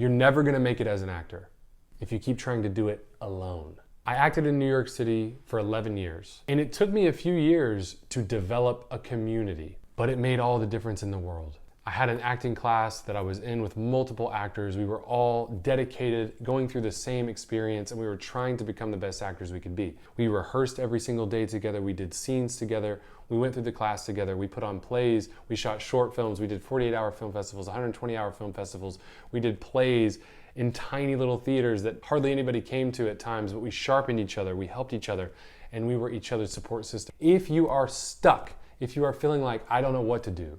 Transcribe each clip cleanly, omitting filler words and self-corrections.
You're never gonna make it as an actor if you keep trying to do it alone. I acted in New York City for 11 years, and it took me a few years to develop a community, but it made all the difference in the world. I had an acting class that I was in with multiple actors. We were all dedicated, going through the same experience, and we were trying to become the best actors we could be. We rehearsed every single day together. We did scenes together. We went through the class together. We put on plays. We shot short films. We did 48-hour film festivals, 120-hour film festivals. We did plays in tiny little theaters that hardly anybody came to at times, but we sharpened each other. We helped each other, and we were each other's support system. If you are stuck, if you are feeling like, I don't know what to do,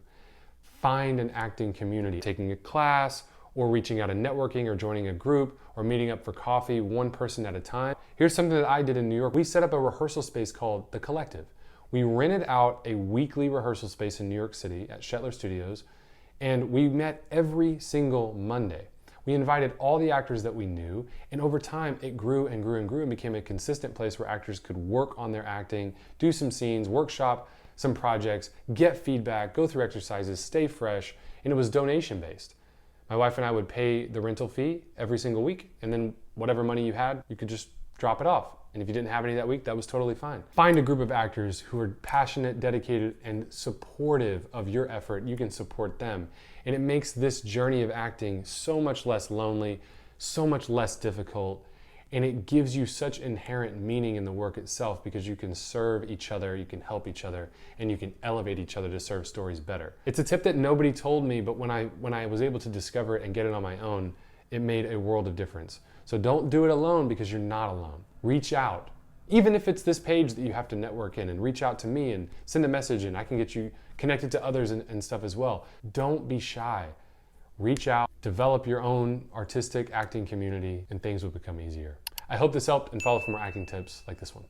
find an acting community. Taking a class, or reaching out and networking, or joining a group, or meeting up for coffee, one person at a time. Here's something that I did in New York. We set up a rehearsal space called The Collective. We rented out a weekly rehearsal space in New York City at Shetler Studios, and we met every single Monday. We invited all the actors that we knew, and over time it grew and grew and grew and became a consistent place where actors could work on their acting, do some scenes, workshop some projects, get feedback, go through exercises, stay fresh, and it was donation based. My wife and I would pay the rental fee every single week, and then whatever money you had, you could just drop it off. And if you didn't have any that week, that was totally fine. Find a group of actors who are passionate, dedicated, and supportive of your effort. You can support them. And it makes this journey of acting so much less lonely, so much less difficult, and it gives you such inherent meaning in the work itself because you can serve each other, you can help each other, and you can elevate each other to serve stories better. It's a tip that nobody told me, but when I was able to discover it and get it on my own, it made a world of difference. So don't do it alone because you're not alone. Reach out. Even if it's this page that you have to network in, and reach out to me and send a message, and I can get you connected to others and stuff as well. Don't be shy. Reach out, develop your own artistic acting community, and things will become easier. I hope this helped, and follow for more acting tips like this one.